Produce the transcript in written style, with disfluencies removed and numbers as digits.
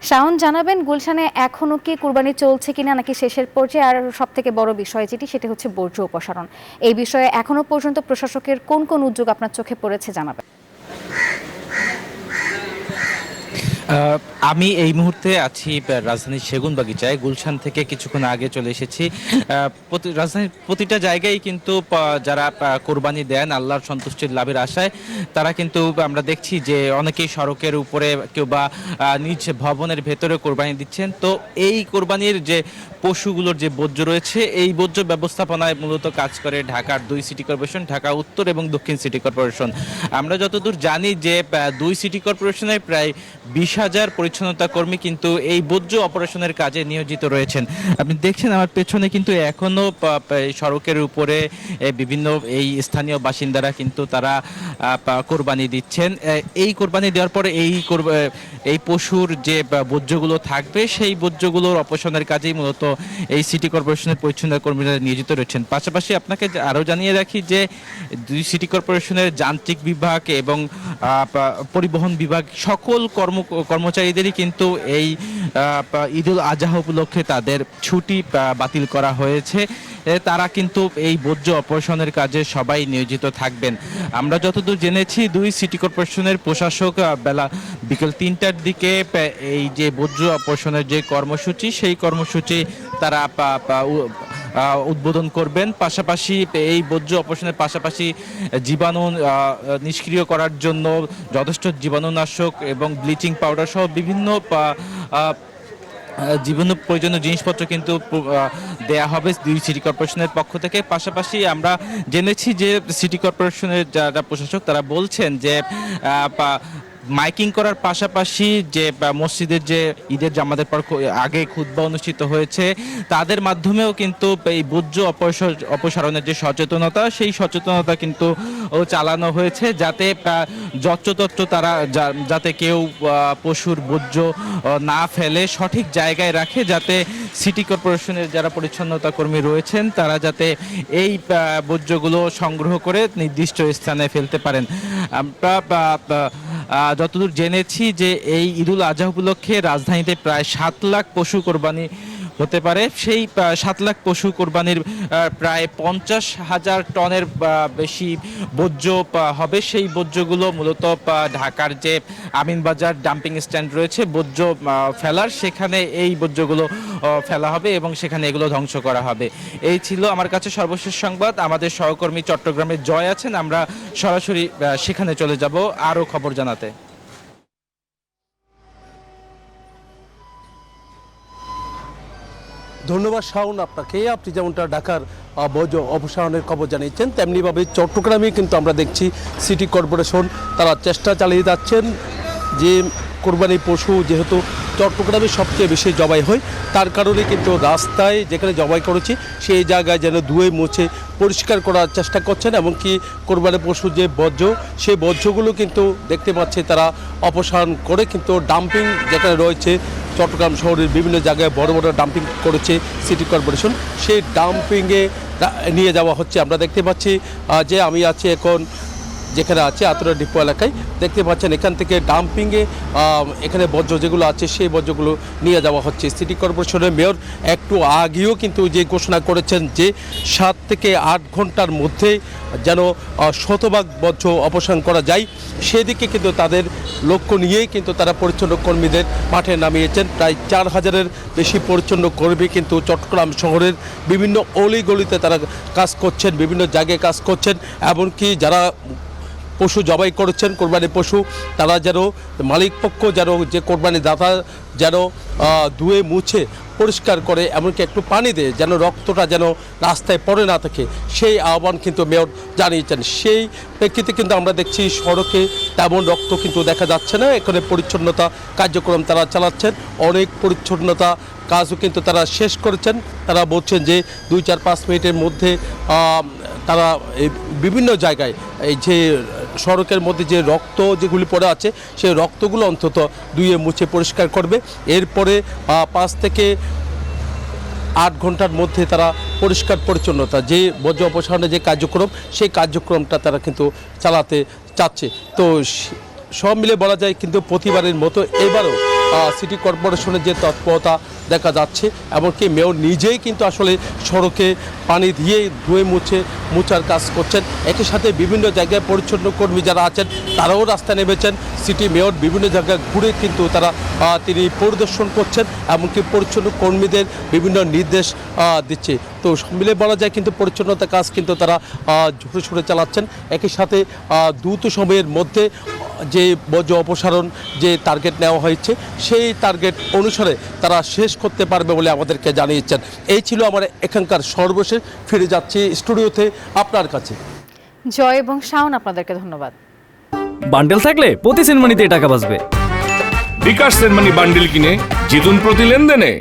শাওন জানাবেন গুলশানে এখনো কি কুরবানি চলছে কিনা নাকি শেষের পর্যায়ে, আর সবথেকে বড় বিষয় সেটা হচ্ছে বর্জ্য অপসারণ। এই বিষয়ে এখনো পর্যন্ত প্রশাসকের কোন কোন উদ্যোগ আপনার চোখে পড়েছে জানাবেন। আমি এই মুহূর্তে আছি রাজধানীর সেগুনবাগিচায়। গুলশান থেকে কিছুক্ষণ আগে চলে এসেছি। রাজধানীর প্রতিটা জায়গায় কিন্তু যারা কোরবানি দেন আল্লাহর সন্তুষ্টির লাভের আশায়, তারা কিন্তু আমরা দেখছি যে অনেকেই সড়কের উপরে কেউ বা নিজ ভবনের ভেতরে কোরবানি দিচ্ছেন। তো এই কোরবানির যে পশুগুলোর যে বর্জ্য রয়েছে, এই বর্জ্য ব্যবস্থাপনায় মূলত কাজ করে ঢাকার 2 সিটি কর্পোরেশন, ঢাকা উত্তর এবং দক্ষিণ সিটি কর্পোরেশন। আমরা যতদূর জানি যে 2 সিটি কর্পোরেশনের প্রায় 20,000 পরিচ্ছন্নতা কর্মী কিন্তু এই বর্জ্য অপারেশনের কাজে নিয়োজিত রয়েছেন। আপনি দেখছেন আমার পেছনে কিন্তু এখনো সড়কের উপরে বিভিন্ন এই স্থানীয় বাসিন্দারা কিন্তু তারা কোরবানি দিচ্ছেন। এই কোরবানি দেওয়ার পরে এই পশুর যে বর্জ্যগুলো থাকবে, সেই বর্জ্যগুলোর অপসারণের কাজেই মূলত এই সিটি কর্পোরেশনের পরিচ্ছন্ন কর্মীরা নিয়োজিত রয়েছেন। পাশাপাশি আপনাকে আরও জানিয়ে রাখি যে 2 সিটি কর্পোরেশনের যান্ত্রিক বিভাগ এবং পরিবহন বিভাগ সকল কর্মচারীদেরই কিন্তু এই ঈদুল আজহা উপলক্ষে তাদের ছুটি বাতিল করা হয়েছে। তারা কিন্তু এই বর্জ্য অপসারণের কাজে সবাই নিয়োজিত থাকবেন। আমরা যতদূর জেনেছি 2 সিটি কর্পোরেশনের প্রশাসক বেলা বিকেল 3টার দিকে এই যে বর্জ্য অপসারণের যে কর্মসূচি, সেই কর্মসূচি তারা উদ্বোধন করবেন। পাশাপাশি এই বর্জ্য অপসারণের পাশাপাশি জীবাণু নিষ্ক্রিয় করার জন্য যথেষ্ট জীবাণুনাশক এবং ব্লিচিং পাউডার সহ বিভিন্ন প্রয়োজনীয় জিনিসপত্র কিন্তু দেয়া হবে 2 সিটি কর্পোরেশনের পক্ষ থেকে। পাশাপাশি আমরা জেনেছি যে সিটি কর্পোরেশনের যারা প্রশাসক তারা বলছেন যে মাইকিং করার পাশাপাশি যে মসজিদের যে ঈদের জামাতের পর আগে খুতবা অনুষ্ঠিত হয়েছে, তাদের মাধ্যমেও কিন্তু এই বর্জ্য অপসারণের যে সচেতনতা, সেই সচেতনতা কিন্তু চালানো হয়েছে, যাতে যত্রতত্র তারা যাতে কেউ পশুর বর্জ্য না ফেলে, সঠিক জায়গায় রাখে, যাতে সিটি কর্পোরেশনের যারা পরিচ্ছন্নতা কর্মী রয়েছেন তারা যাতে এই বর্জ্যগুলো সংগ্রহ করে নির্দিষ্ট স্থানে ফেলতে পারেন। আমরা যতদূর জেনেছি যে এই ঈদুল আজহা উপলক্ষে রাজধানীতে প্রায় 7 লাখ পশু কোরবানি হতে পারে। সেই 7 লাখ পশু কোরবানির প্রায় 50,000 টনের বেশি বর্জ্য হবে। সেই বর্জ্যগুলো মূলত ঢাকার যে আমিনবাজার ডাম্পিং স্ট্যান্ড রয়েছে বর্জ্য ফেলার, সেখানে এই বর্জ্যগুলো ফেলা হবে এবং সেখানে এগুলো ধ্বংস করা হবে। এই ছিল আমার কাছে সর্বশেষ সংবাদ। আমাদের সহকর্মী চট্টগ্রামে জয় আছেন, আমরা সরাসরি সেখানে চলে যাব আরও খবর জানাতে। ধন্যবাদ শাওন আপনাকে। আপনি যেমনটা ঢাকার বর্জ্য অপসারণের খবর জানিয়েছেন, তেমনিভাবে চট্টগ্রামে কিন্তু আমরা দেখছি সিটি কর্পোরেশন তারা চেষ্টা চালিয়ে যাচ্ছেন যে কোরবানি পশু যেহেতু চট্টগ্রামে সবচেয়ে বেশি জবাই হয়, তার কারণে কিন্তু রাস্তায় যেখানে জবাই করেছি সেই জায়গায় যেন ধুয়ে মুছে পরিষ্কার করার চেষ্টা করছেন। এমনকি কোরবানি পশু যে বর্জ্য, সেই বর্জ্যগুলো কিন্তু দেখতে পাচ্ছি তারা অপসারণ করে কিন্তু ডাম্পিং যেখানে রয়েছে চট্টগ্রাম শহরের বিভিন্ন জায়গায় বড় বড় ডাম্পিং করেছে সিটি কর্পোরেশন, সেই ডাম্পিংয়ে নিয়ে যাওয়া হচ্ছে। আমরা দেখতে পাচ্ছি যে আমি আছি এখন যেখানে আছে আতরা ডিপো এলাকায়, দেখতে পাচ্ছেন এখান থেকে ডাম্পিংয়ে এখানে বর্জ্য যেগুলো আছে সেই বর্জ্যগুলো নিয়ে যাওয়া হচ্ছে। সিটি কর্পোরেশনের মেয়র একটু আগেও কিন্তু যে ঘোষণা করেছেন যে 7 থেকে 8 ঘন্টার মধ্যে যেন শতভাগ বর্জ্য অপসারণ করা যায়, সেদিকে কিন্তু তাদের লক্ষ্য নিয়েই কিন্তু তারা পরিচ্ছন্ন কর্মীদের মাঠে নামিয়েছেন। প্রায় 4,000-এর বেশি পরিচ্ছন্ন কর্মী কিন্তু চট্টগ্রাম শহরের বিভিন্ন অলিগলিতে তারা কাজ করছেন, বিভিন্ন জায়গায় কাজ করছেন। এমনকি যারা পশু জবাই করেছেন কোরবানি পশু, তারা যেন মালিক পক্ষ যেন যে কোরবানি দাতা যেন ধুয়ে মুছে পরিষ্কার করে, এমনকি একটু পানি দেয় যেন রক্তটা যেন রাস্তায় পড়ে না থাকে, সেই আহ্বান কিন্তু মেয়র জানিয়েছেন। সেই প্রেক্ষিতে কিন্তু আমরা দেখছি সড়কে তেমন রক্ত কিন্তু দেখা যাচ্ছে না। এখানে পরিচ্ছন্নতা কার্যক্রম তারা চালাচ্ছেন, অনেক পরিচ্ছন্নতা কাজও কিন্তু তারা শেষ করেছেন। তারা বলছেন যে 2-4-5 মিনিটের মধ্যে তারা বিভিন্ন জায়গায় এই যে সড়কের মধ্যে যে রক্ত যেগুলি পড়ে আছে সেই রক্তগুলো অন্তত ধুয়ে মুছে পরিষ্কার করবে। এরপরে 5 থেকে 8 ঘন্টার মধ্যে তারা পরিষ্কার পরিচ্ছন্নতা যে বর্জ্য অপসারণের যে কার্যক্রম, সেই কার্যক্রমটা তারা কিন্তু চালাতে চাচ্ছে। তো সব মিলে বলা যায় কিন্তু প্রতিবারের মতো এবারও সিটি কর্পোরেশনের যে তৎপরতা দেখা যাচ্ছে, এমনকি মেয়র নিজেই কিন্তু আসলে সড়কে পানি দিয়ে ধুয়ে মোছার কাজ করছেন। একই সাথে বিভিন্ন জায়গায় পরিচ্ছন্ন কর্মী যারা আছেন তারাও রাস্তায় নেমেছেন। সিটি মেয়র বিভিন্ন জায়গায় ঘুরে কিন্তু তিনি পরিদর্শন করছেন, এমনকি পরিচ্ছন্ন কর্মীদের বিভিন্ন নির্দেশ দিচ্ছে। তো সব মিলে বলা যায় কিন্তু পরিচ্ছন্নতা কাজ কিন্তু তারা ঝুড়ে ছুড়ে চালাচ্ছেন। একই সাথে দ্রুত সময়ের মধ্যে যে বর্জ্য অপসারণ যে টার্গেট নেওয়া হয়েছে সেই টার্গেট অনুসারে তারা শেষ করতে পারবে বলে আমাদেরকে জানিয়েছেন। এই ছিল আমার এখানকার সর্বশেষ। ফিরে যাচ্ছি স্টুডিওতে আপনার কাছে। জয় এবং শাওন, আপনাদেরকে ধন্যবাদ। বান্ডেল থাকলে প্রতি সেনমানিতে টাকা বাঁচবে। বিকাশ সেনমানি বান্ডিল কিনে জিতুন প্রতি লেনদেনে।